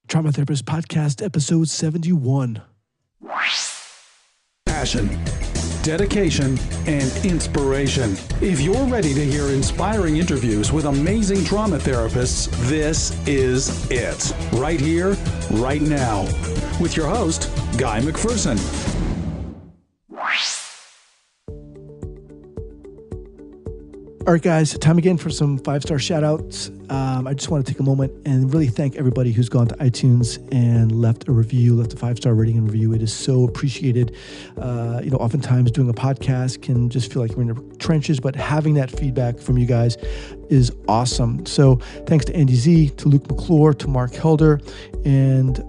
Trauma Therapist Podcast, episode 71. Passion, dedication, and inspiration. If you're ready to hear inspiring interviews with amazing trauma therapists, this is it. Right here, right now. With your host, Guy McPherson. All right, guys, time again for some 5-star shout outs. I just want to take a moment and really thank everybody who's gone to iTunes and left a review, left a 5-star rating and review. It is so appreciated. Oftentimes doing a podcast can just feel like we're in the trenches, but having that feedback from you guys is awesome. So thanks to Andy Z, to Luke McClure, to Mark Helder, and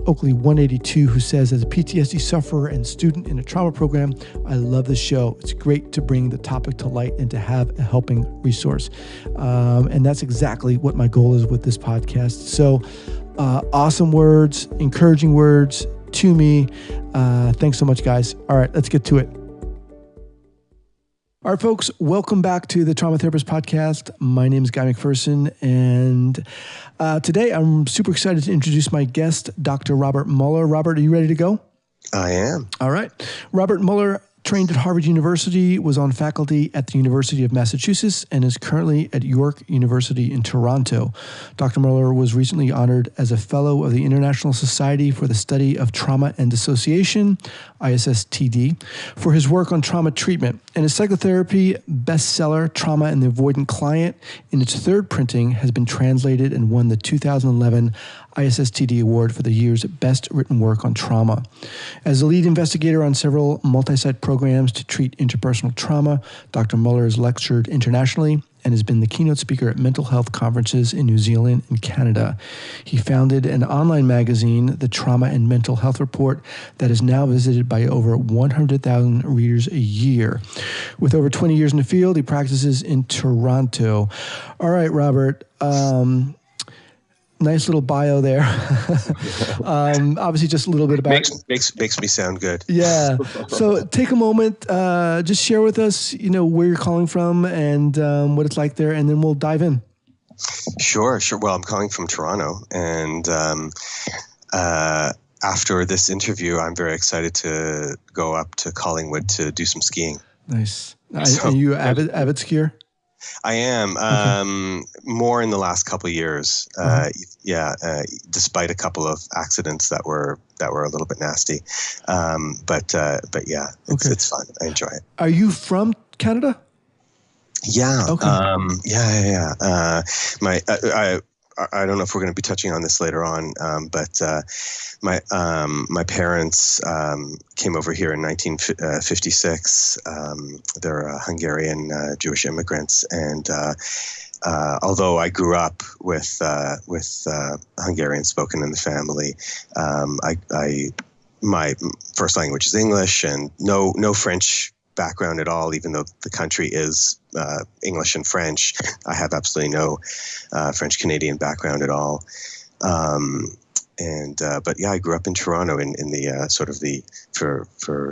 Oakley 182, who says, as a PTSD sufferer and student in a trauma program, I love this show. It's great to bring the topic to light and to have a helping resource. And that's exactly what my goal is with this podcast. So awesome words, encouraging words to me. Thanks so much, guys. All right, let's get to it. All right, folks, welcome back to the Trauma Therapist Podcast. My name is Guy McPherson, and today I'm super excited to introduce my guest, Dr. Robert Muller. Robert, are you ready to go? I am. All right. Robert Muller trained at Harvard University, was on faculty at the University of Massachusetts, and is currently at York University in Toronto. Dr. Muller was recently honored as a fellow of the International Society for the Study of Trauma and Dissociation, ISSTD, for his work on trauma treatment. And his psychotherapy bestseller, Trauma and the Avoidant Client, in its third printing, has been translated and won the 2011 ISSTD Award for the year's best written work on trauma. As a lead investigator on several multi-site programs to treat interpersonal trauma, Dr. Muller has lectured internationally and has been the keynote speaker at mental health conferences in New Zealand and Canada. He founded an online magazine, the Trauma and Mental Health Report, that is now visited by over 100,000 readers a year. With over 20 years in the field, he practices in Toronto. All right, Robert. Nice little bio there. Obviously, just a little bit about makes me sound good. Yeah. So take a moment, just share with us, where you're calling from and what it's like there, and then we'll dive in. Sure. Well, I'm calling from Toronto, and after this interview, I'm very excited to go up to Collingwood to do some skiing. Nice. Are you an avid skier? I am, more in the last couple of years. Despite a couple of accidents that were a little bit nasty. But yeah, it's fun. I enjoy it. Are you from Canada? Yeah. Okay. I don't know if we're going to be touching on this later on, but my parents came over here in 1956. They're Hungarian Jewish immigrants, and although I grew up with Hungarian spoken in the family, my first language is English, and no French background at all, even though the country is English and French. I have absolutely no French Canadian background at all. But yeah, I grew up in Toronto in the sort of for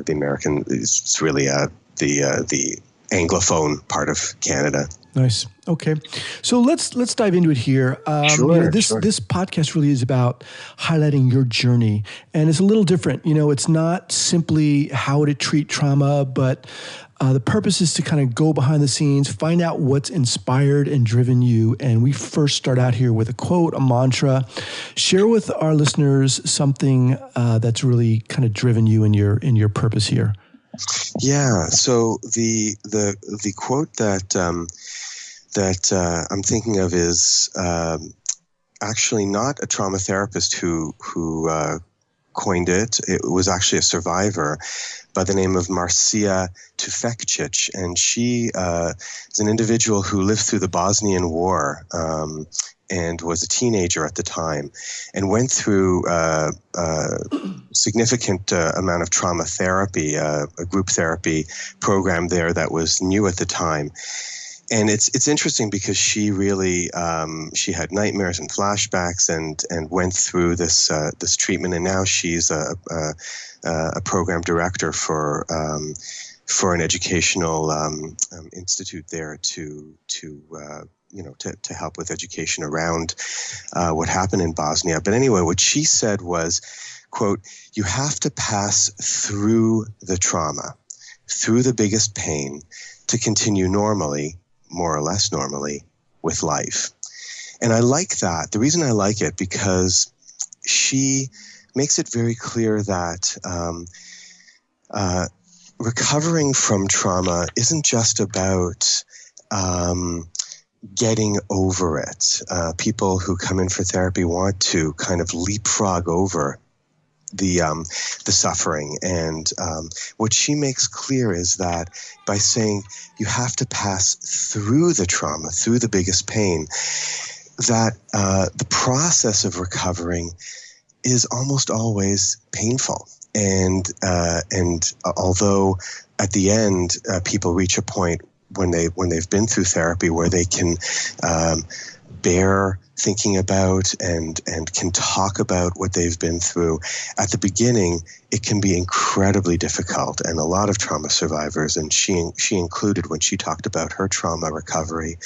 the American, it's really the Anglophone part of Canada. Nice. Okay. So let's dive into it here. This podcast really is about highlighting your journey, and it's a little different. It's not simply how to treat trauma, but the purpose is to kind of go behind the scenes, find out what's inspired and driven you. And we first start out here with a quote, a mantra. Share with our listeners something that's really kind of driven you in your purpose here. Yeah. So the quote that I'm thinking of is actually not a trauma therapist who coined it. It was actually a survivor by the name of Marcia Tufekcic, and she is an individual who lived through the Bosnian War and was a teenager at the time, and went through a significant amount of trauma therapy, a group therapy program there that was new at the time. And it's interesting because she really she had nightmares and flashbacks and went through this treatment, and now she's a program director for an educational institute there to to help with education around what happened in Bosnia. But anyway, what she said was, quote, "You have to pass through the trauma, through the biggest pain, to continue normally, more or less normally, with life." And I like that. The reason I like it, because she makes it very clear that recovering from trauma isn't just about getting over it. People who come in for therapy want to kind of leapfrog over the suffering. And what she makes clear is that by saying you have to pass through the trauma, through the biggest pain, that the process of recovering is almost always painful. And although at the end people reach a point when they've been through therapy where they can bear thinking about and can talk about what they've been through, at the beginning it can be incredibly difficult. And a lot of trauma survivors, and she included when she talked about her trauma recovery,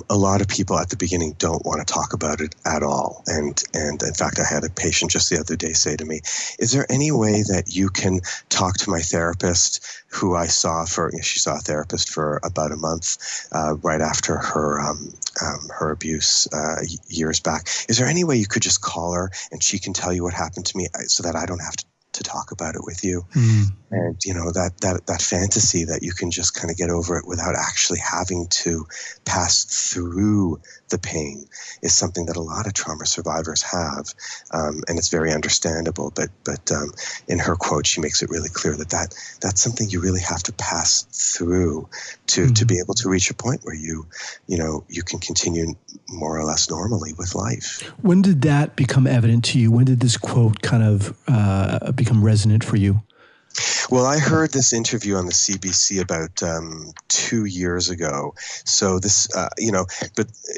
a lot of people at the beginning don't want to talk about it at all. And in fact, I had a patient just the other day say to me, "Is there any way that you can talk to my therapist," who I saw she saw a therapist for about a month right after her abuse years back. "Is there any way you could just call her and she can tell you what happened to me so that I don't have to talk about it with you?" And that fantasy that you can just kind of get over it without actually having to pass through the pain is something that a lot of trauma survivors have, and it's very understandable. But in her quote, she makes it really clear that that's something you really have to pass through to be able to reach a point where you can continue more or less normally with life. When did that become evident to you? When did this quote kind of become resonant for you? Well, I heard this interview on the CBC about 2 years ago. So this,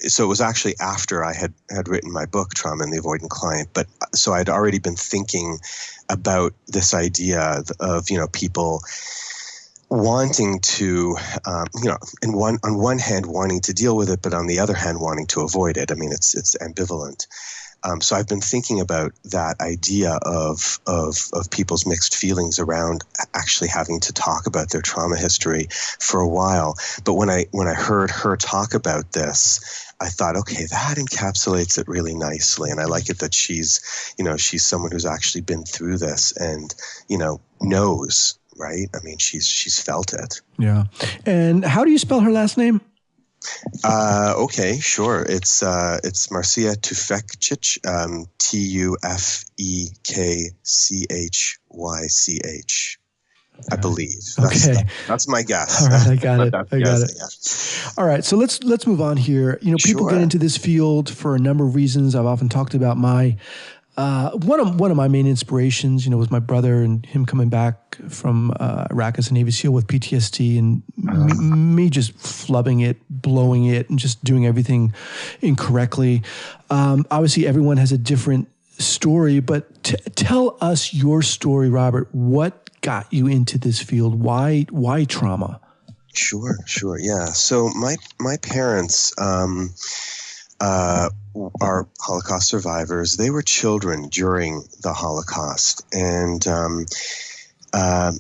so it was actually after I had written my book, Trauma and the Avoidant Client. But so I'd already been thinking about this idea of, people wanting to, on one hand wanting to deal with it, but on the other hand wanting to avoid it. I mean, it's ambivalent. So I've been thinking about that idea of people's mixed feelings around actually having to talk about their trauma history for a while. But when I heard her talk about this, I thought, okay, that encapsulates it really nicely. And I like it that she's someone who's actually been through this and, knows, right? I mean, she's felt it. Yeah. And how do you spell her last name? Okay, sure. It's Marcia Tufekcic, Tufekchych, I believe. That's my guess. All right, I got it. Yeah. All right, so let's move on here. People get into this field for a number of reasons. I've often talked about my one of my main inspirations, was my brother and him coming back from Iraq as a Navy SEAL with PTSD, and me just flubbing it, blowing it, and just doing everything incorrectly. Obviously, everyone has a different story, but tell us your story, Robert. What got you into this field? Why trauma? Sure. Yeah. So my parents are Holocaust survivors. They were children during the Holocaust, and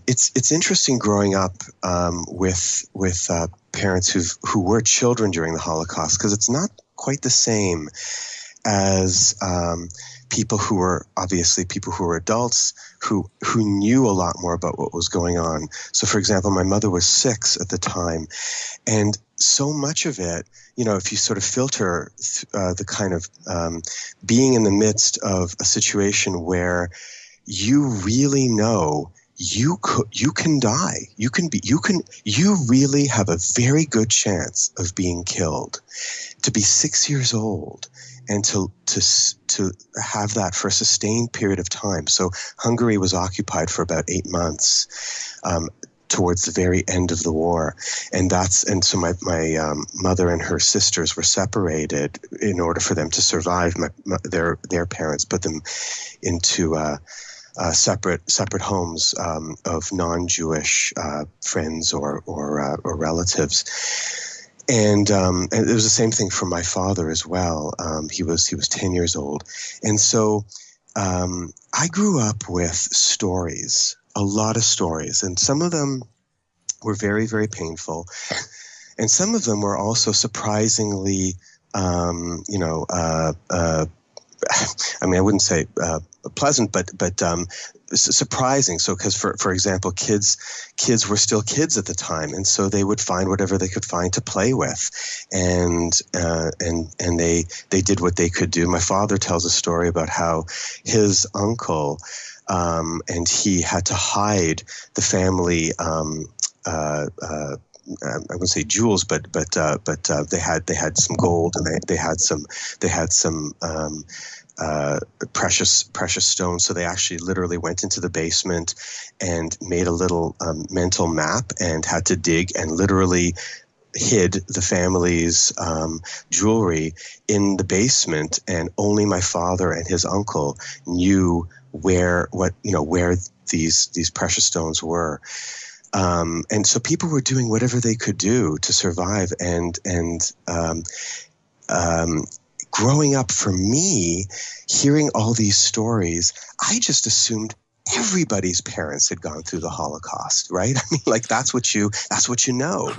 it's interesting growing up with parents who were children during the Holocaust, because it's not quite the same as people who were adults who knew a lot more about what was going on. So, for example, my mother was 6 at the time, and so much of it, if you sort of filter the kind of being in the midst of a situation where you really know you can die, you really have a very good chance of being killed. To be 6 years old and to have that for a sustained period of time. So Hungary was occupied for about 8 months. Towards the very end of the war, and so my mother and her sisters were separated in order for them to survive. Their parents put them into separate homes of non-Jewish friends or relatives. And it was the same thing for my father as well. He was 10 years old, and so I grew up with stories, a lot of stories, and some of them were very, very painful, and some of them were also surprisingly, I mean, I wouldn't say pleasant, but surprising. So, because for example, kids were still kids at the time, and so they would find whatever they could find to play with, and they did what they could do. My father tells a story about how his uncle and he had to hide the family. I wouldn't say jewels, but they had some gold, and they had some precious stones. So they actually literally went into the basement and made a little mental map, and had to dig and literally hid the family's jewelry in the basement, and only my father and his uncle knew where these precious stones were. And so people were doing whatever they could do to survive. And growing up for me, hearing all these stories, I just assumed everybody's parents had gone through the Holocaust, right? I mean, like that's what you know.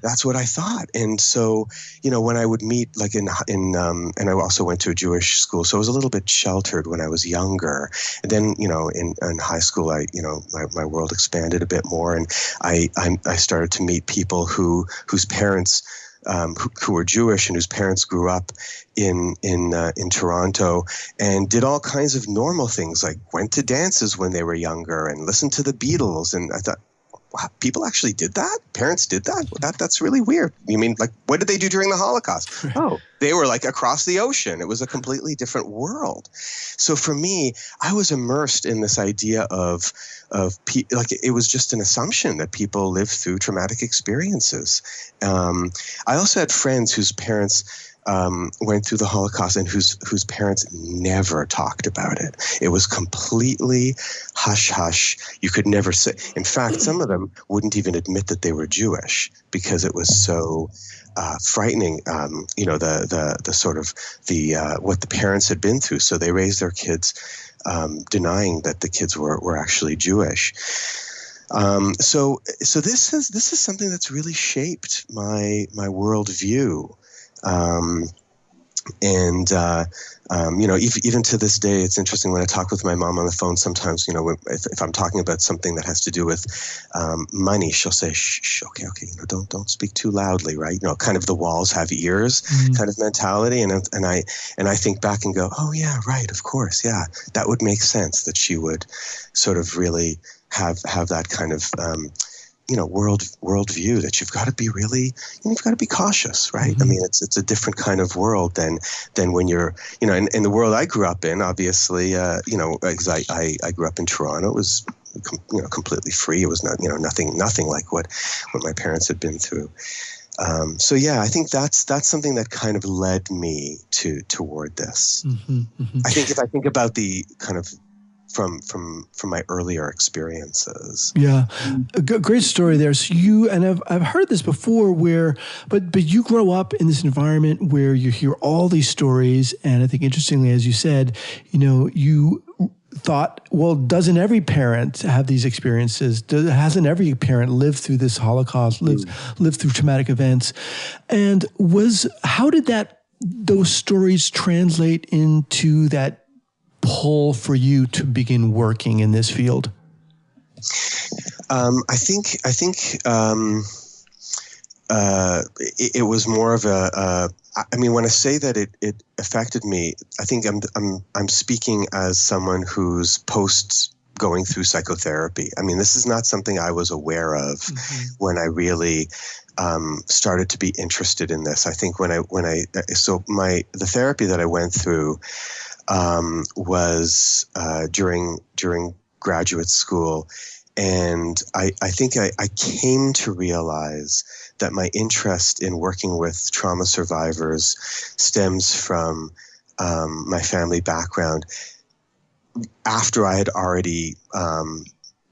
That's what I thought. And so, when I would meet, like and I also went to a Jewish school, so I was a little bit sheltered when I was younger. And then, in high school, my world expanded a bit more, and I started to meet people whose parents, who were Jewish and whose parents grew up in Toronto, and did all kinds of normal things, like went to dances when they were younger and listened to the Beatles. And I thought, wow, people actually did that? Parents did that? Well, that's really weird. You mean, like, what did they do during the Holocaust? Oh, they were like across the ocean. It was a completely different world. So for me, I was immersed in this idea of like, it was just an assumption that people live through traumatic experiences. I also had friends whose parents went through the Holocaust and whose parents never talked about it. It was completely hush hush. You could never say. In fact, some of them wouldn't even admit that they were Jewish because it was so frightening. The sort of what the parents had been through. So they raised their kids denying that the kids were actually Jewish. So this is something that's really shaped my worldview. Even to this day, it's interesting when I talk with my mom on the phone. Sometimes, if I'm talking about something that has to do with money, she'll say, "Shh, okay, don't speak too loudly, right?" Kind of the walls have ears kind of mentality. And I think back and go, "Oh yeah, right, of course, yeah, that would make sense that she would sort of really have that kind of." Worldview that you've got to be really, you've got to be cautious, right? I mean, it's a different kind of world than when you're, in the world I grew up in, obviously, because I grew up in Toronto. It was, completely free. It was not, nothing like what my parents had been through. So yeah, I think that's something that kind of led me toward this. I think if I think about the kind of from my earlier experiences. Yeah, a great story there. So I've heard this before, but you grow up in this environment where you hear all these stories, and I think interestingly, as you said, you thought, well, doesn't every parent have these experiences? Hasn't every parent lived through this Holocaust, lived through traumatic events? And how did those stories translate into that pull for you to begin working in this field? I think it was more of I mean, when I say that it affected me, I think I'm speaking as someone who's post going through psychotherapy. I mean, this is not something I was aware of when I really started to be interested in this. I think the therapy that I went through was during graduate school, and I think I came to realize that my interest in working with trauma survivors stems from my family background. After I had already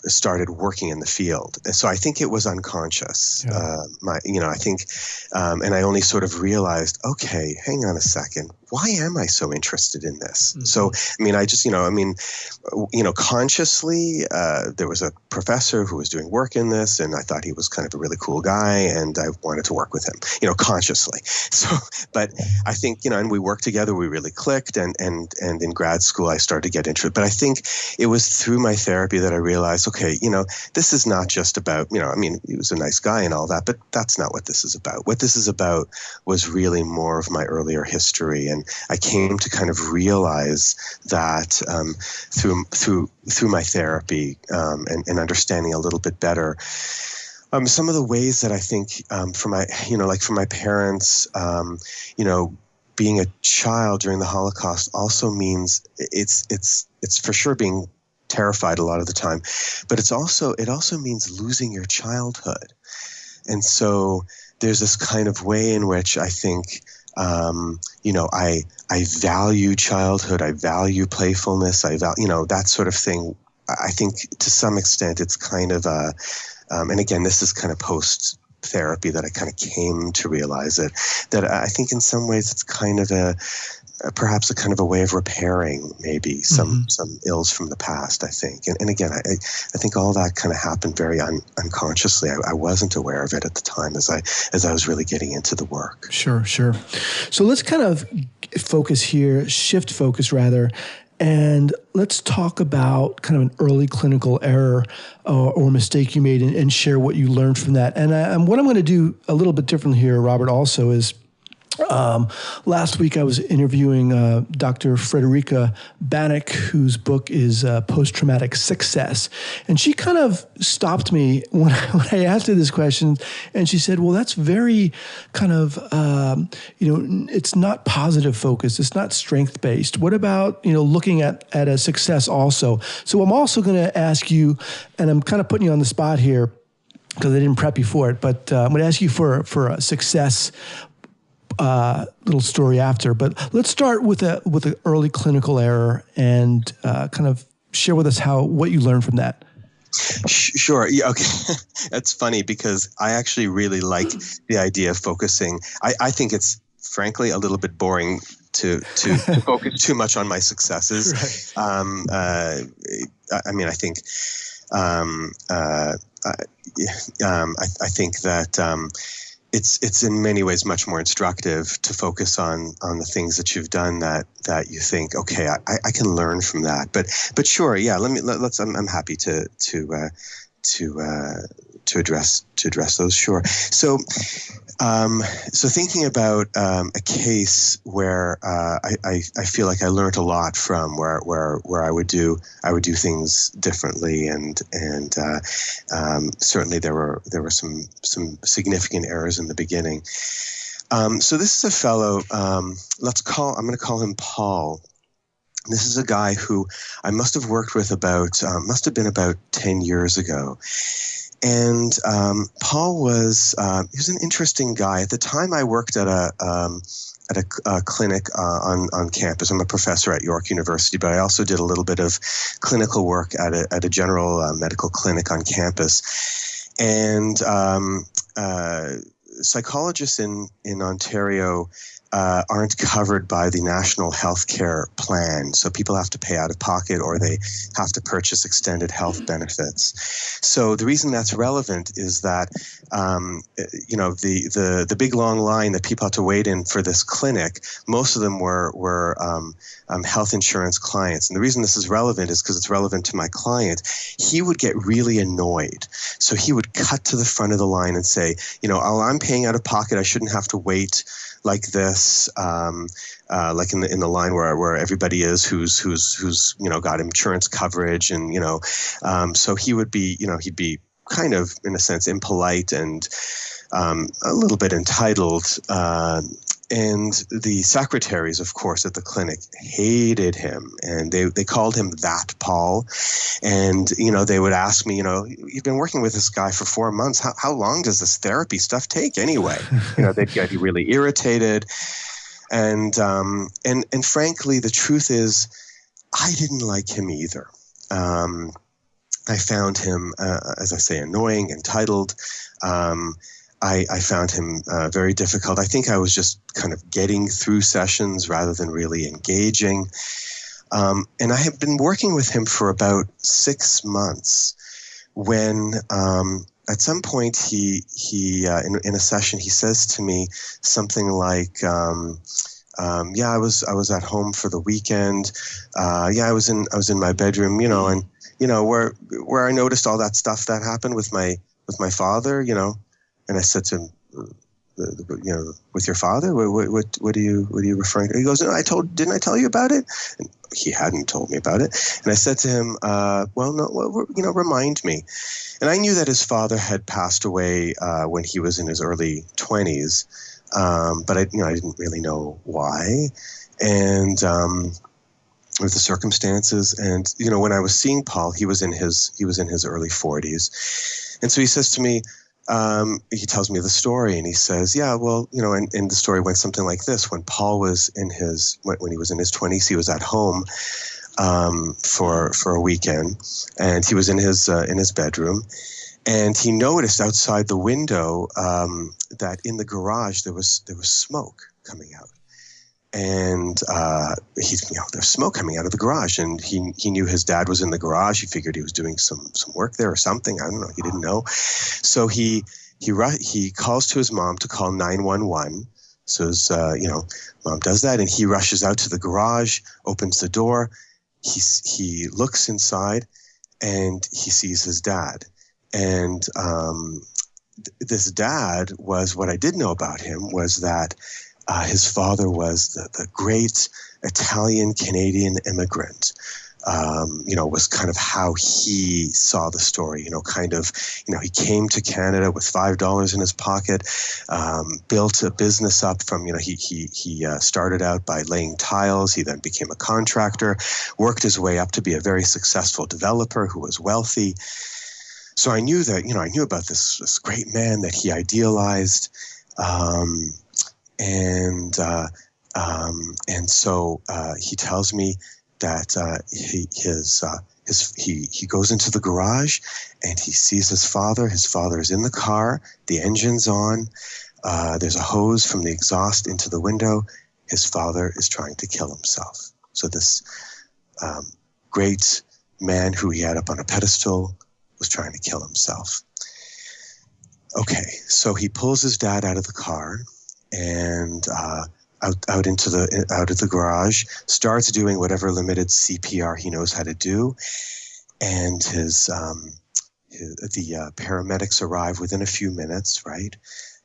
started working in the field. And so I think it was unconscious. Yeah. I think, and I only sort of realized, okay, hang on a second. Why am I so interested in this? Mm-hmm. So, consciously, there was a professor who was doing work in this, and I thought he was kind of a really cool guy, and I wanted to work with him, consciously. So, but I think, and we worked together, we really clicked, and in grad school, I started to get interested. But I think it was through my therapy that I realized, okay, this is not just about, he was a nice guy and all that, but that's not what this is about. What this is about was really more of my earlier history. And I came to kind of realize that through my therapy and understanding a little bit better some of the ways that I think for my parents, being a child during the Holocaust also means it's for sure being terrified a lot of the time, but it also means losing your childhood. And so there's this kind of way in which I think, I value childhood, I value playfulness, that sort of thing. I think to some extent it's kind of and again, this is kind of post therapy that I kind of came to realize it, that I think in some ways it's kind of perhaps a kind of a way of repairing maybe some ills from the past, I think. And again, I think all that kind of happened very unconsciously. I wasn't aware of it at the time as I was really getting into the work. Sure. So let's kind of shift focus rather, and let's talk about kind of an early clinical error or mistake you made and share what you learned from that. And what I'm going to do a little bit differently here, Robert, also is last week I was interviewing Dr. Frederica Bannock, whose book is Post-Traumatic Success. And she kind of stopped me when I asked her this question, and she said, well, that's very kind of, it's not positive focused. It's not strength-based. What about, looking at a success also? So I'm also going to ask you, and I'm kind of putting you on the spot here because I didn't prep you for it, but I'm going to ask you for a success little story after, but let's start with an early clinical error and kind of share with us what you learned from that. Sure. Yeah, okay. That's funny because I actually really like the idea of focusing. I think it's frankly a little bit boring to focus too much on my successes. Right. I think I think that it's in many ways much more instructive to focus on the things that you've done that you think, okay, I can learn from that. But sure, yeah. Let's. I'm happy to address those. Sure. So thinking about a case where I feel like I learned a lot from, where I would do things differently, and certainly there were some significant errors in the beginning. So this is a fellow. I'm going to call him Paul. This is a guy who I must have worked with must have been about 10 years ago. And Paul was an interesting guy. At the time, I worked at a clinic on campus. I'm a professor at York University, but I also did a little bit of clinical work at a general medical clinic on campus. And psychologists in Ontario aren't covered by the National Healthcare Plan. So people have to pay out of pocket, or they have to purchase extended health benefits. So the reason that's relevant is that, the big long line that people had to wait in for this clinic, most of them were health insurance clients. And the reason this is relevant is because it's relevant to my client. He would get really annoyed. So he would cut to the front of the line and say, I'm paying out of pocket. I shouldn't have to wait like this, like in the line where everybody is who's got insurance coverage, and so he would be he'd be kind of, in a sense, impolite and a little bit entitled. And the secretaries, of course, at the clinic hated him, and they called him that Paul. And, they would ask me, you've been working with this guy for 4 months. How long does this therapy stuff take anyway? They'd get really irritated. And frankly, the truth is, I didn't like him either. I found him, as I say, annoying, entitled. I found him very difficult. I think I was just kind of getting through sessions rather than really engaging. And I had been working with him for about 6 months when at some point he in a session, he says to me something like, yeah, I was at home for the weekend. Yeah, I was in my bedroom, and where I noticed all that stuff that happened with my father, and I said to him, with your father, what are you referring to? He goes, no, didn't I tell you about it? And he hadn't told me about it. And I said to him, remind me. And I knew that his father had passed away when he was in his early 20s, but I didn't really know why, and with the circumstances. And when I was seeing Paul, he was in his early 40s, and so he says to me, he tells me the story, and he says, yeah, well, and the story went something like this. When Paul was when he was in his 20s, he was at home for a weekend, and he was in his bedroom, and he noticed outside the window that in the garage there was smoke coming out, and there's smoke coming out of the garage, and he knew his dad was in the garage. He figured he was doing some work there or something. I don't know. He didn't know, so he calls to his mom to call 911. So his mom does that, and he rushes out to the garage, opens the door. He looks inside, and he sees his dad. And this dad was, what I did know about him was that his father was the great Italian-Canadian immigrant. Was kind of how he saw the story, he came to Canada with $5 in his pocket, built a business up from, he started out by laying tiles. He then became a contractor, worked his way up to be a very successful developer who was wealthy. So I knew that, I knew about this great man that he idealized. And so he tells me that he goes into the garage and he sees his father. His father is in the car. The engine's on. There's a hose from the exhaust into the window. His father is trying to kill himself. So this great man who he had up on a pedestal was trying to kill himself. Okay, so he pulls his dad out of the car and out of the garage, starts doing whatever limited CPR he knows how to do, and the paramedics arrive within a few minutes, right?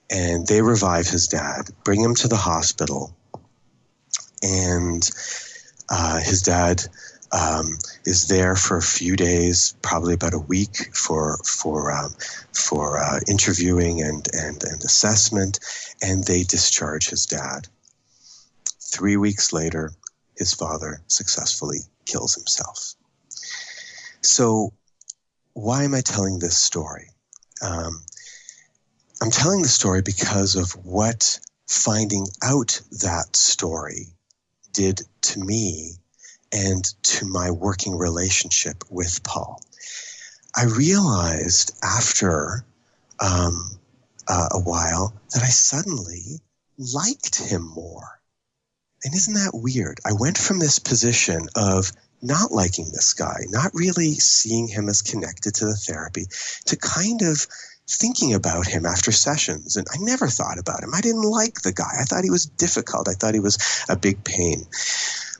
And they revive his dad, bring him to the hospital, and his dad is there for a few days, probably about a week for interviewing and assessment, and they discharge his dad. 3 weeks later, his father successfully kills himself. So why am I telling this story? I'm telling the story because of what finding out that story did to me and to my working relationship with Paul. I realized after a while that I suddenly liked him more. And isn't that weird? I went from this position of not liking this guy, not really seeing him as connected to the therapy, to kind of thinking about him after sessions. And I never thought about him. I didn't like the guy. I thought he was difficult. I thought he was a big pain.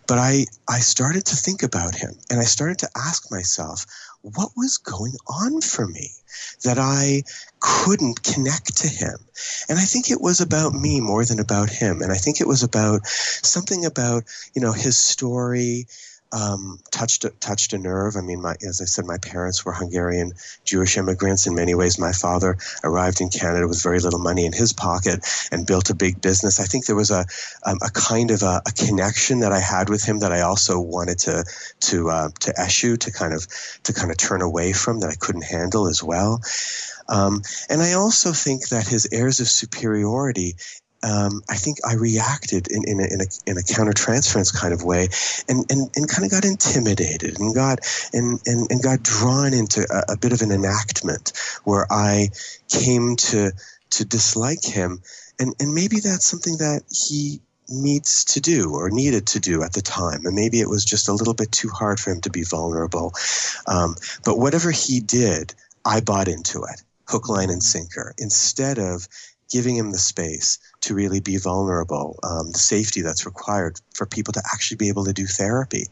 But I started to think about him, and I started to ask myself, what was going on for me that I couldn't connect to him? And I think it was about me more than about him. And I think it was about something about, his story touched a nerve. I mean, as I said, my parents were Hungarian Jewish immigrants. In many ways, my father arrived in Canada with very little money in his pocket and built a big business. I think there was a kind of a connection that I had with him that I also wanted to eschew, to kind of turn away from, that I couldn't handle as well. And I also think that his airs of superiority I think I reacted in a countertransference kind of way, and kind of got intimidated and got drawn into a bit of an enactment where I came to dislike him, and maybe that's something that he needs to do or needed to do at the time, and maybe it was just a little bit too hard for him to be vulnerable. But whatever he did, I bought into it, hook, line, and sinker, instead of giving him the space to really be vulnerable, the safety that's required for people to actually be able to do therapy.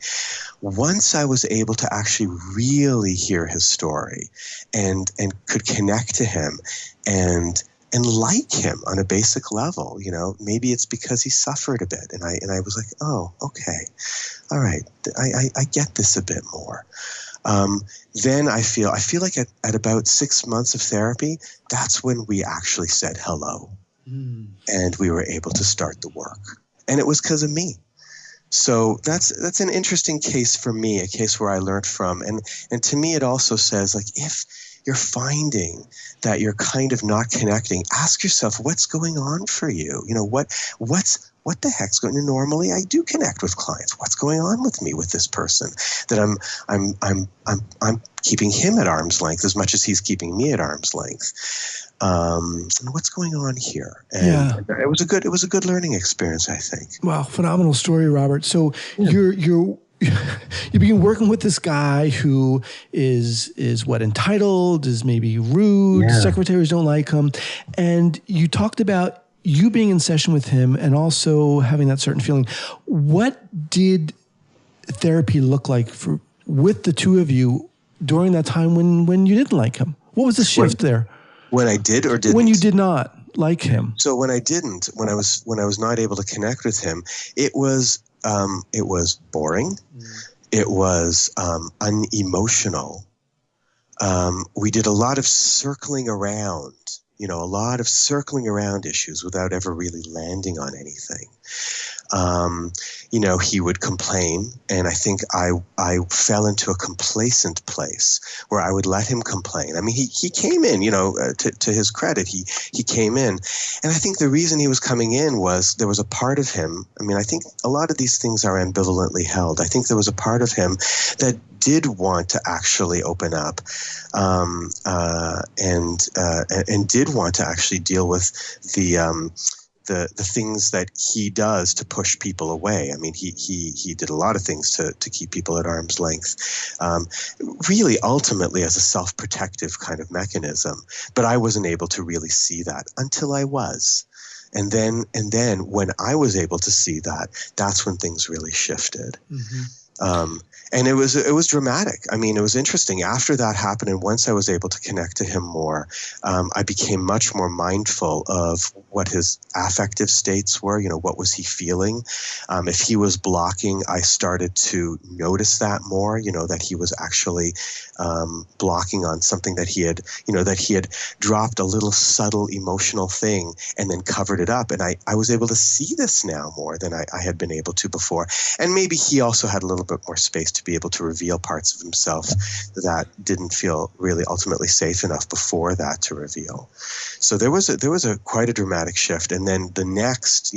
Once I was able to actually really hear his story and could connect to him and like him on a basic level, maybe it's because he suffered a bit, and I was like, oh, okay, all right, I get this a bit more. Then I feel like at about 6 months of therapy, that's when we actually said hello, and we were able to start the work, and it was because of me. So that's an interesting case for me, a case where I learned from, and to me it also says, like, if you're finding that you're kind of not connecting, ask yourself what's going on for you. What the heck's going on? Normally I do connect with clients. What's going on with me, with this person, that I'm keeping him at arm's length as much as he's keeping me at arm's length. And what's going on here? And it was a good learning experience, I think. Wow, phenomenal story, Robert. So you begin working with this guy who is entitled, is maybe rude, secretaries don't like him. And you talked about you being in session with him and also having that certain feeling. What did therapy look like with the two of you during that time when you didn't like him? What was the shift there? When I did or didn't? When you did not like him. So when I didn't, when I was not able to connect with him, it was boring. It was unemotional. We did a lot of circling around, a lot of circling around issues without ever really landing on anything. He would complain, and I think I fell into a complacent place where I would let him complain. I mean, he came in, to his credit, he came in, and I think the reason he was coming in was there was a part of him. I mean, I think a lot of these things are ambivalently held. I think there was a part of him that did want to actually open up, and did want to actually deal with the things that he does to push people away. I mean, he did a lot of things to keep people at arm's length, really ultimately as a self-protective kind of mechanism. But I wasn't able to really see that until I was. And then when I was able to see that, that's when things really shifted. And it was dramatic. I mean, it was interesting. After that happened, and once I was able to connect to him more, I became much more mindful of what his affective states were. What was he feeling? If he was blocking, I started to notice that more. That he was actually blocking on something that he had dropped a little subtle emotional thing and then covered it up. And I was able to see this now more than I had been able to before. And maybe he also had a little bit more space to be able to reveal parts of himself that didn't feel really ultimately safe enough before that to reveal. So there was quite a dramatic shift. And then the next,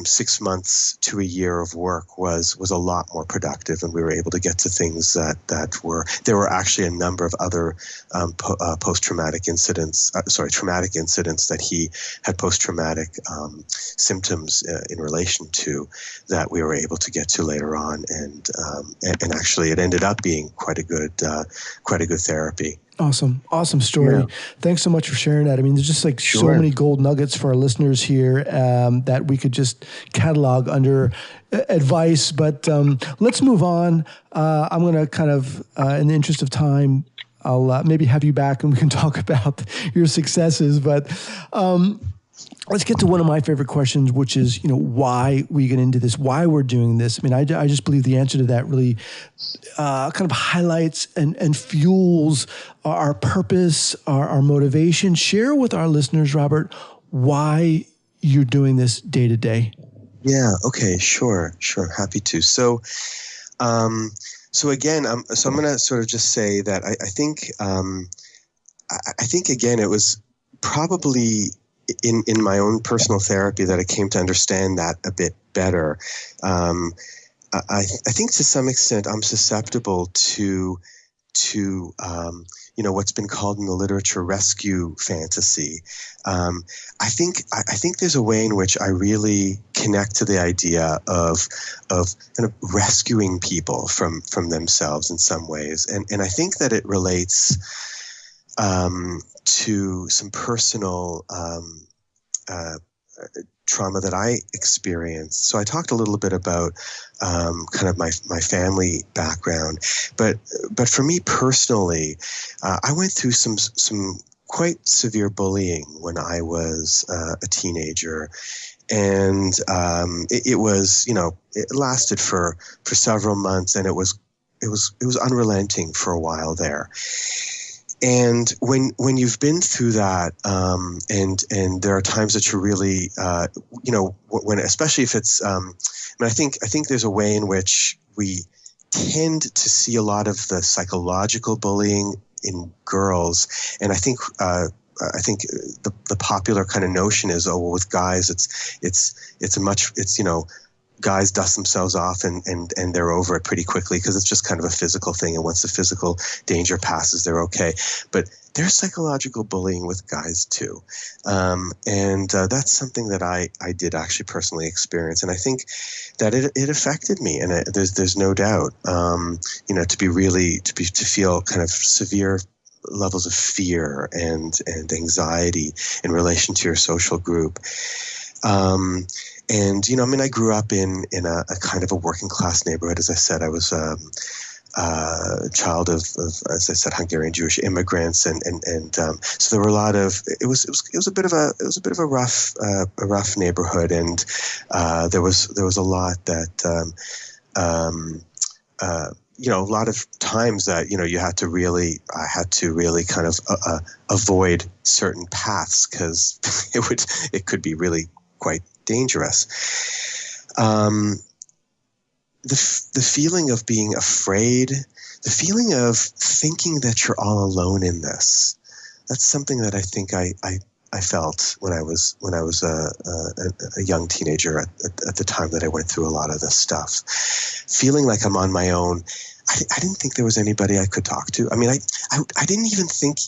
6 months to a year of work was a lot more productive, and we were able to get to things there were actually a number of other traumatic incidents that he had post-traumatic symptoms in relation to that we were able to get to later on, and actually it ended up being quite a good therapy. Awesome story. Yeah. Thanks so much for sharing that. I mean, there's just so many gold nuggets for our listeners here that we could just catalog under advice. But let's move on. I'm going to kind of, in the interest of time, I'll maybe have you back and we can talk about your successes. But let's get to one of my favorite questions, which is, why we get into this, why we're doing this. I mean, I just believe the answer to that really kind of highlights and fuels our purpose, our motivation. Share with our listeners, Robert, why you're doing this day to day. Yeah. Okay. Sure. Happy to. So again, I'm going to sort of just say that I think again, it was probably in my own personal therapy that I came to understand that a bit better. I think to some extent I'm susceptible to what's been called in the literature rescue fantasy. I think there's a way in which I really connect to the idea of kind of rescuing people from themselves in some ways, and I think that it relates to some personal trauma that I experienced. So I talked a little bit about kind of my family background, but for me personally, I went through some quite severe bullying when I was a teenager, and it was, it lasted for several months, and it was unrelenting for a while there. And when you've been through that, and there are times that you're really, when especially if it's, I think there's a way in which we tend to see a lot of the psychological bullying in girls, and I think the popular kind of notion is, oh, well, with guys guys dust themselves off and they're over it pretty quickly because it's just kind of a physical thing. And once the physical danger passes, they're okay. But there's psychological bullying with guys too. And that's something that I did actually personally experience. And I think that it affected me. And there's no doubt, to feel kind of severe levels of fear and anxiety in relation to your social group. And, I grew up in a kind of a working class neighborhood. As I said, I was a child of, as I said, Hungarian Jewish immigrants. And so there were a lot of, it was a bit of a rough neighborhood. And there was a lot that, a lot of times that, I had to really kind of avoid certain paths because it could be really quite dangerous. The feeling of being afraid, the feeling of thinking that you're all alone in this, that's something that I think I felt when I was a young teenager at the time that I went through a lot of this stuff. Feeling like I'm on my own. I didn't think there was anybody I could talk to. I mean, I didn't even think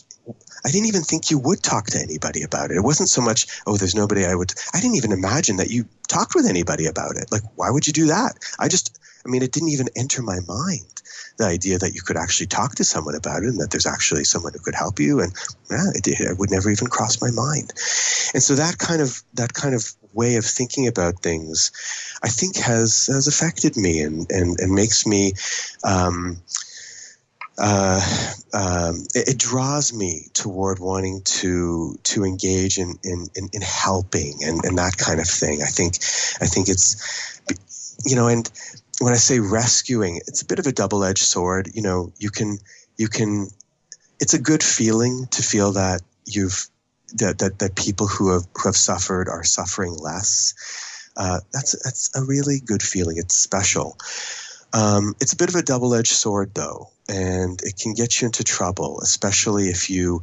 you would talk to anybody about it. It wasn't so much, oh, there's nobody I didn't even imagine that you talked with anybody about it. Like, why would you do that? It didn't even enter my mind, the idea that you could actually talk to someone about it and that there's actually someone who could help you. And it would never even cross my mind. And so that kind of way of thinking about things, I think has affected me and makes me, it draws me toward wanting to engage in helping and that kind of thing. I think it's, and when I say rescuing, it's a bit of a double-edged sword. You can, it's a good feeling to feel that that people who have suffered are suffering less. That's a really good feeling. It's special. It's a bit of a double-edged sword, though, and it can get you into trouble, especially if you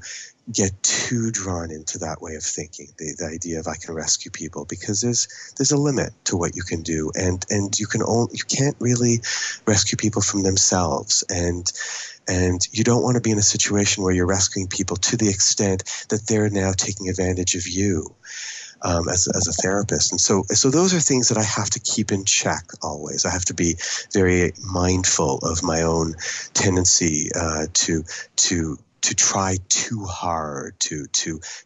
get too drawn into that way of thinking, the idea of I can rescue people, because there's a limit to what you can do, and you can't really rescue people from themselves, and you don't want to be in a situation where you're rescuing people to the extent that they're now taking advantage of you. As a therapist. And so those are things that I have to keep in check always. I have to be very mindful of my own tendency to try too hard, to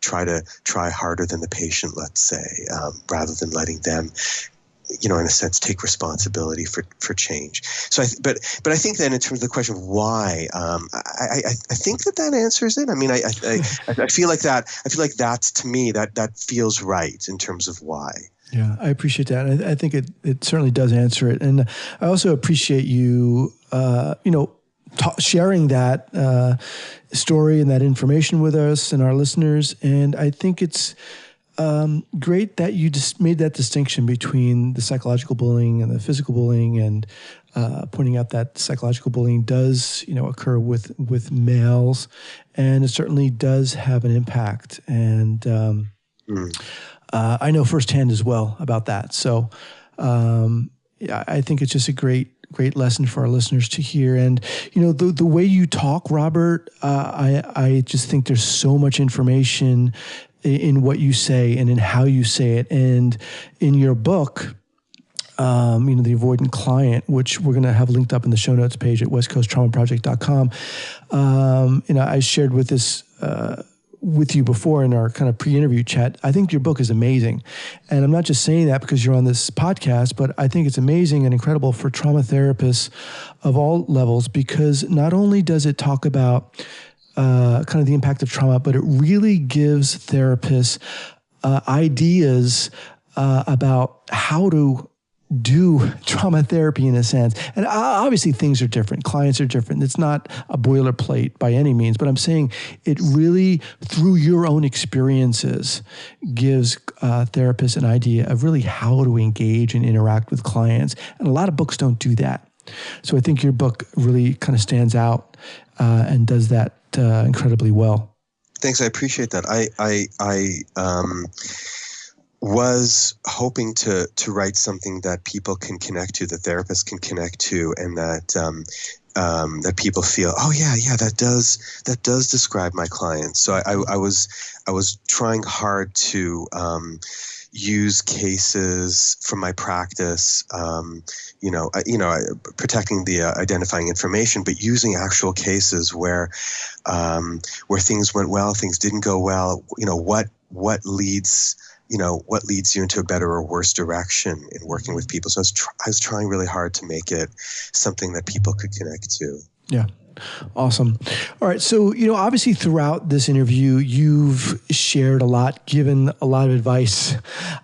try harder than the patient, let's say, rather than letting them, in a sense, take responsibility for change. So, but I think then in terms of the question of why, I think that answers it. I mean, I feel like that. I feel like that's, to me, that feels right in terms of why. Yeah, I appreciate that. I think it certainly does answer it, and I also appreciate you, sharing that story and that information with us and our listeners. And I think it's great that you just made that distinction between the psychological bullying and the physical bullying, and pointing out that psychological bullying does, occur with males, and it certainly does have an impact. And Mm. I know firsthand as well about that. So yeah, I think it's just a great lesson for our listeners to hear. And, the way you talk, Robert, I just think there's so much information in what you say and in how you say it. And in your book, The Avoidant Client, which we're going to have linked up in the show notes page at westcoasttraumaproject.com. I shared with you before in our kind of pre-interview chat. I think your book is amazing. And I'm not just saying that because you're on this podcast, but I think it's amazing and incredible for trauma therapists of all levels, because not only does it talk about kind of the impact of trauma, but it really gives therapists ideas about how to do trauma therapy in a sense. And obviously things are different. Clients are different. It's not a boilerplate by any means, but I'm saying it really, through your own experiences, gives therapists an idea of really how to engage and interact with clients. And a lot of books don't do that. So I think your book really kind of stands out and does that incredibly well. Thanks. I appreciate that. I was hoping to write something that people can connect to, that therapists can connect to, and that that people feel, oh yeah, that does describe my clients. So I was trying hard to use cases from my practice, protecting the identifying information, but using actual cases where things went well, things didn't go well. What leads you into a better or worse direction in working with people. So I was trying really hard to make it something that people could connect to. Yeah. Awesome. All right. So, obviously throughout this interview, you've shared a lot, given a lot of advice.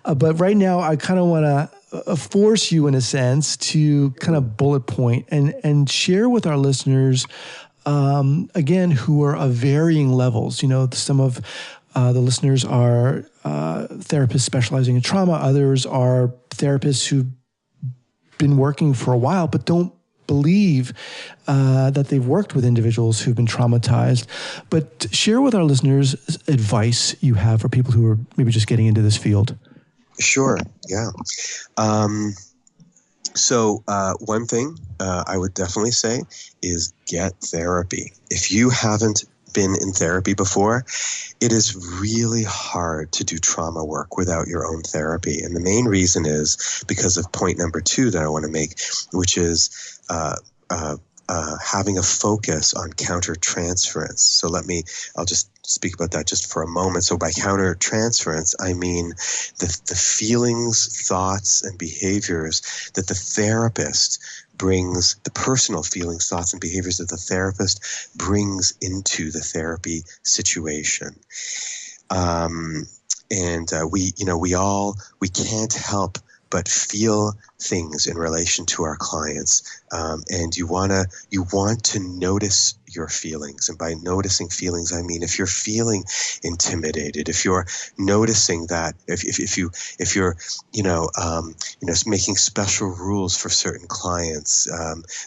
But right now, I kind of want to force you, in a sense, to kind of bullet point and share with our listeners, again, who are of varying levels. Some of the listeners are therapists specializing in trauma. Others are therapists who've been working for a while, but don't believe that they've worked with individuals who've been traumatized. But share with our listeners advice you have for people who are maybe just getting into this field. Sure. Yeah. So one thing I would definitely say is get therapy. If you haven't been in therapy before, it is really hard to do trauma work without your own therapy. And the main reason is because of point number 2 that I want to make, which is having a focus on countertransference. So I'll just speak about that just for a moment. So by countertransference, I mean the feelings, thoughts, and behaviors that the therapist brings, the personal feelings, thoughts, and behaviors that the therapist brings into the therapy situation. We can't help but feel things in relation to our clients. And you want to notice your feelings. And by noticing feelings, I mean, if you're feeling intimidated, if you're noticing that, if you're making special rules for certain clients,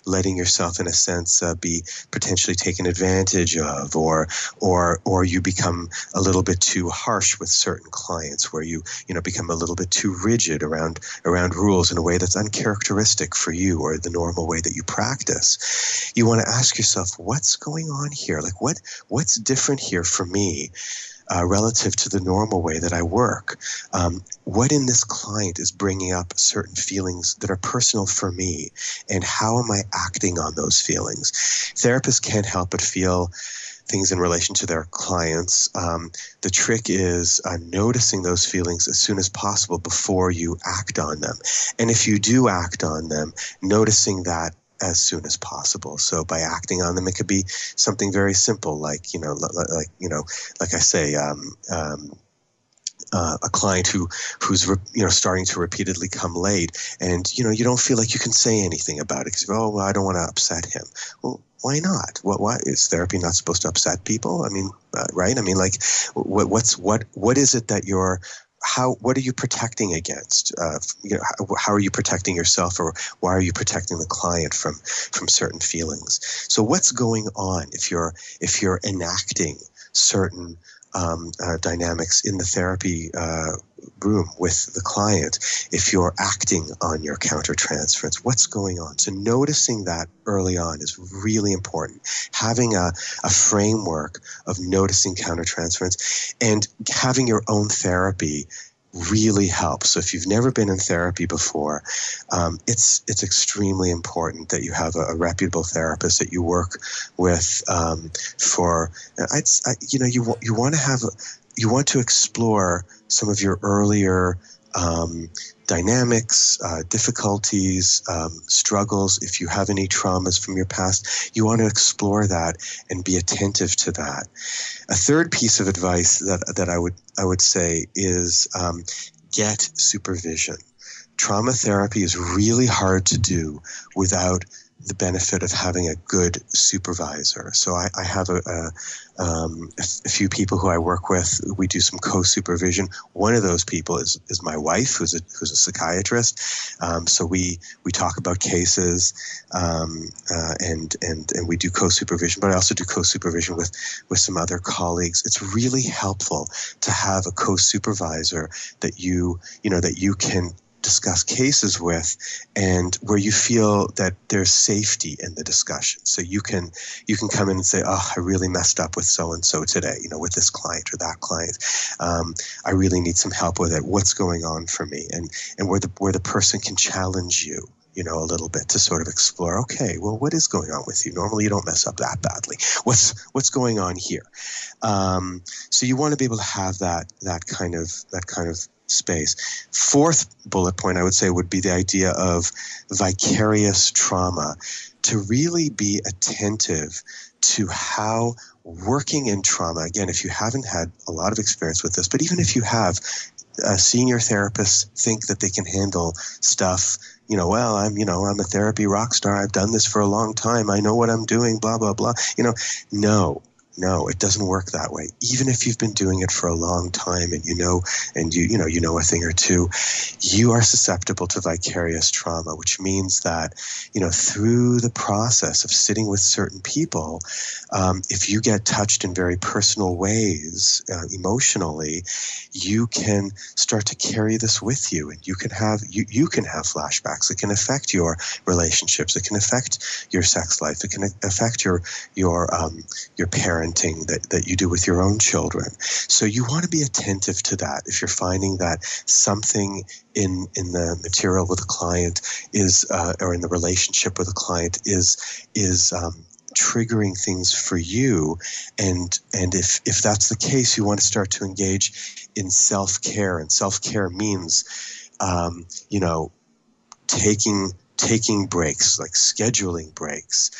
letting yourself, in a sense, be potentially taken advantage of, or you become a little bit too harsh with certain clients, where you become a little bit too rigid around rules in a way that's uncharacteristic for you or the normal way that you practice. You want to ask yourself, what's going on here? Like, what's different here for me relative to the normal way that I work? What in this client is bringing up certain feelings that are personal for me, and how am I acting on those feelings? Therapists can't help but feel things in relation to their clients. The trick is noticing those feelings as soon as possible before you act on them. And if you do act on them, noticing that as soon as possible. So by acting on them, it could be something very simple, like I say, a client who's starting to repeatedly come late, and you don't feel like you can say anything about it because I don't want to upset him. Well, why not? Why is therapy not supposed to upset people? I mean, right? I mean, like, what is it that what are you protecting against? How are you protecting yourself, or why are you protecting the client from certain feelings? So what's going on if you're enacting certain dynamics in the therapy room with the client. If you're acting on your countertransference, what's going on? So noticing that early on is really important. Having a framework of noticing countertransference and having your own therapy really helps. So if you've never been in therapy before, it's extremely important that you have a reputable therapist that you work with you want to explore some of your earlier dynamics, difficulties, struggles. If you have any traumas from your past, you want to explore that and be attentive to that. A third piece of advice that I would say is get supervision. Trauma therapy is really hard to do without the benefit of having a good supervisor. So I have a few people who I work with. We do some co-supervision. One of those people is my wife, who's a psychiatrist. So we talk about cases, and we do co-supervision. But I also do co-supervision with some other colleagues. It's really helpful to have a co-supervisor that you can discuss cases with, and where you feel that there's safety in the discussion. So you can come in and say, oh, I really messed up with so-and-so today, with this client or that client. I really need some help with it. What's going on for me? And where the person can challenge you, a little bit to sort of explore, okay, well, what is going on with you? Normally you don't mess up that badly. What's going on here? So you want to be able to have that kind of space. Fourth bullet point, I would say, would be the idea of vicarious trauma, to really be attentive to how working in trauma, again, if you haven't had a lot of experience with this, but even if you have, senior therapists think that they can handle stuff, well, I'm a therapy rock star. I've done this for a long time. I know what I'm doing, blah, blah, blah. No, it doesn't work that way. Even if you've been doing it for a long time and you know a thing or two, you are susceptible to vicarious trauma, which means that, through the process of sitting with certain people, if you get touched in very personal ways, emotionally, you can start to carry this with you, and you can have flashbacks. It can affect your relationships. It can affect your sex life. It can affect your parenting that you do with your own children. So you want to be attentive to that. If you're finding that something in the material with a client is, or in the relationship with a client is triggering things for you, and if that's the case, you want to start to engage in self-care. And self-care means, taking breaks, like scheduling breaks,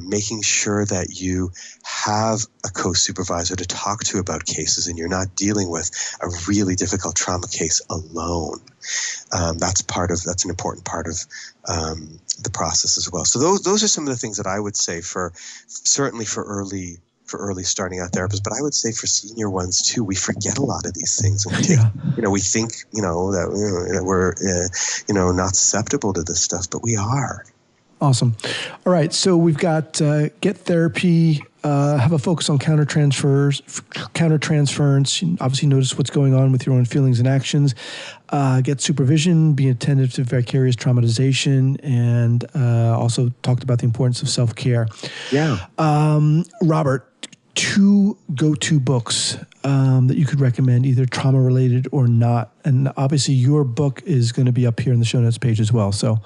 making sure that you have a co-supervisor to talk to about cases, and you're not dealing with a really difficult trauma case alone. That's an important part of the process as well. So those are some of the things that I would say certainly for early starting out therapists, but I would say for senior ones too. We forget a lot of these things. And we think that we're not susceptible to this stuff, but we are. Awesome. All right, so we've got get therapy, have a focus on countertransference. Obviously, notice what's going on with your own feelings and actions. Get supervision, be attentive to vicarious traumatization, and also talked about the importance of self-care. Yeah. Robert, 2 go-to books that you could recommend, either trauma-related or not. And obviously, your book is going to be up here in the show notes page as well. So.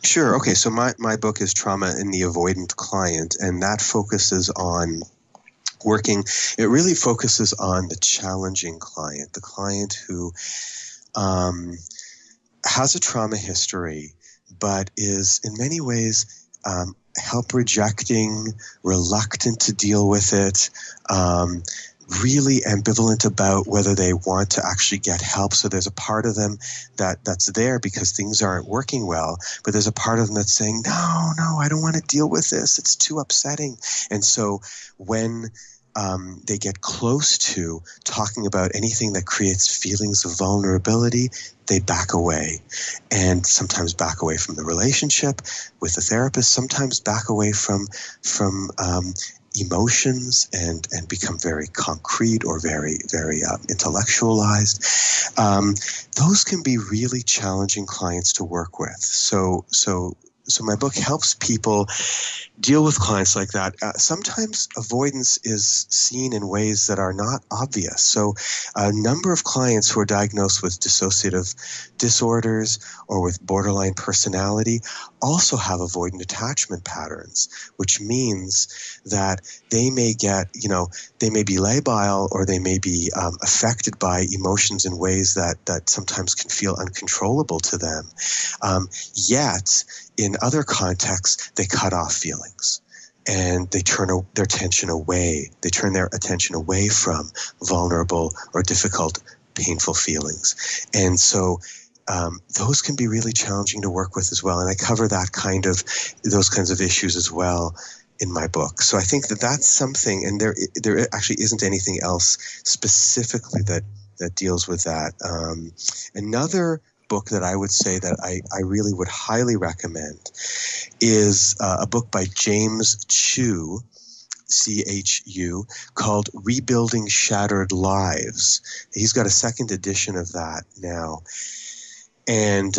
Sure. Okay. So my book is Trauma in the Avoidant Client, and that focuses on it really focuses on the challenging client, the client who has a trauma history, but is in many ways help rejecting, reluctant to deal with it, really ambivalent about whether they want to actually get help. So there's a part of them that's there because things aren't working well, but there's a part of them that's saying, no, I don't want to deal with this. It's too upsetting. And so when they get close to talking about anything that creates feelings of vulnerability, they back away, and sometimes back away from the relationship with the therapist, sometimes back away from emotions and become very concrete or very, very intellectualized. Those can be really challenging clients to work with. So my book helps people deal with clients like that. Sometimes avoidance is seen in ways that are not obvious. So a number of clients who are diagnosed with dissociative disorders or with borderline personality also have avoidant attachment patterns, which means that they may get, they may be labile or they may be affected by emotions in ways that sometimes can feel uncontrollable to them. Yet, in other contexts, they cut off feelings and they turn their attention away. They turn their attention away from vulnerable or difficult, painful feelings. And so those can be really challenging to work with as well. And I cover those kinds of issues as well in my book. So I think that's something, and there actually isn't anything else specifically that deals with that. Another book that I would say that I really would highly recommend is a book by James Chu, C-H-U, called Rebuilding Shattered Lives. He's got a second edition of that now. And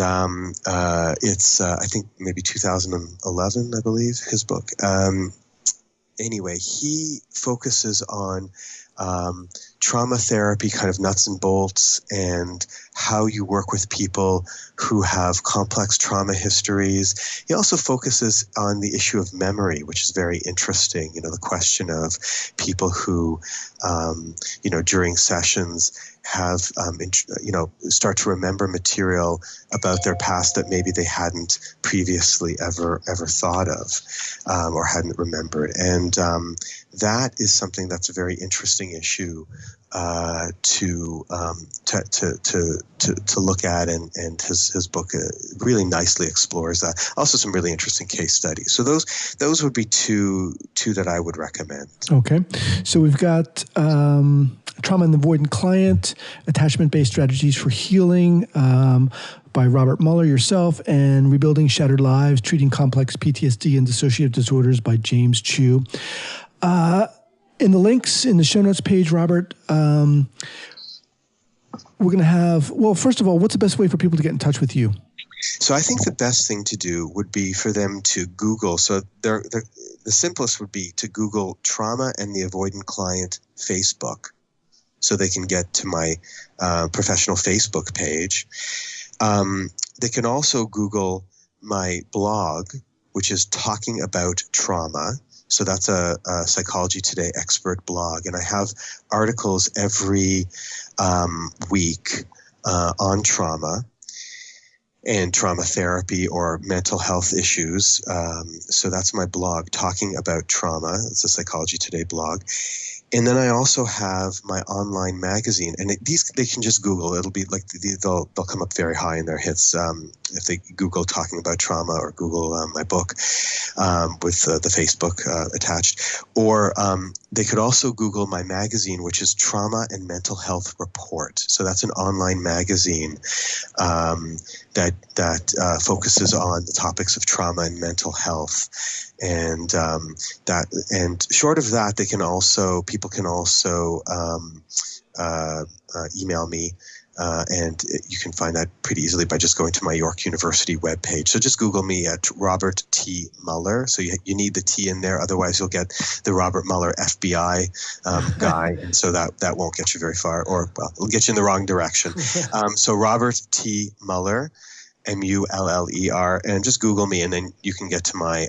it's, I think, maybe 2011, I believe, his book. Anyway, he focuses on trauma therapy, kind of nuts and bolts, and how you work with people who have complex trauma histories. He also focuses on the issue of memory, which is very interesting. The question of people who, during sessions have, start to remember material about their past that maybe they hadn't previously ever thought of or hadn't remembered. And that is something that's a very interesting issue to look at, and his book really nicely explores that. Also, some really interesting case studies. So those would be two that I would recommend. Okay, so we've got Trauma and Avoidant Client, Attachment-Based Strategies for Healing by Robert Muller, yourself, and Rebuilding Shattered Lives, Treating Complex PTSD and Dissociative Disorders by James Chu. In the links in the show notes page, Robert, we're going to have, well, first of all, what's the best way for people to get in touch with you? So I think the best thing to do would be for them to Google. So the simplest would be to Google Trauma and the Avoidant Client Facebook, so they can get to my professional Facebook page. They can also Google my blog, which is Talking About Trauma. So that's a Psychology Today expert blog. And I have articles every week on trauma and trauma therapy or mental health issues. So that's my blog, Talking About Trauma. It's a Psychology Today blog. And then I also have my online magazine, and these they can just Google. It'll be like they'll come up very high in their hits if they Google Talking About Trauma or Google my book with the Facebook attached. Or they could also Google my magazine, which is Trauma and Mental Health Report. So that's an online magazine that focuses on the topics of trauma and mental health. And short of that, people can also email me, and you can find that pretty easily by just going to my York University webpage. So just Google me at Robert T. Muller. So you need the T in there, otherwise you'll get the Robert Muller FBI guy, and so that won't get you very far, or well, it'll get you in the wrong direction. So Robert T. Muller, Muller, and just Google me, and then you can get to my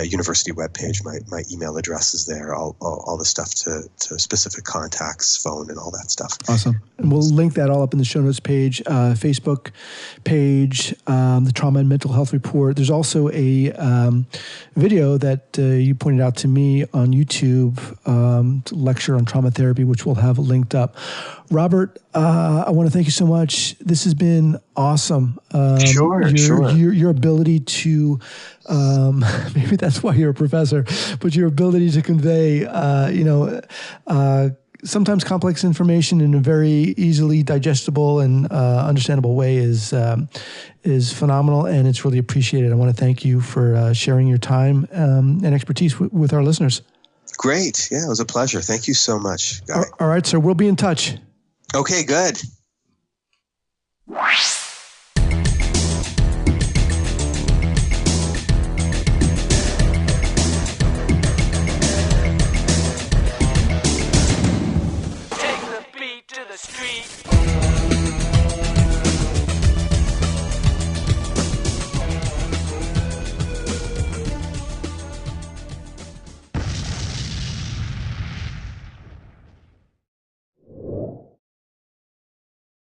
university webpage. My email address is there. All the stuff to specific contacts, phone, and all that stuff. Awesome. And we'll link that all up in the show notes page, Facebook page, the Trauma and Mental Health Report. There's also a video that you pointed out to me on YouTube, lecture on trauma therapy, which we'll have linked up. Robert, I want to thank you so much. This has been awesome. Sure. Your ability to, maybe that's why you're a professor, but your ability to convey, sometimes complex information in a very easily digestible and understandable way is phenomenal, and it's really appreciated. I want to thank you for sharing your time and expertise with our listeners. Great. Yeah, it was a pleasure. Thank you so much, Guy. All right, sir. We'll be in touch. Okay, good.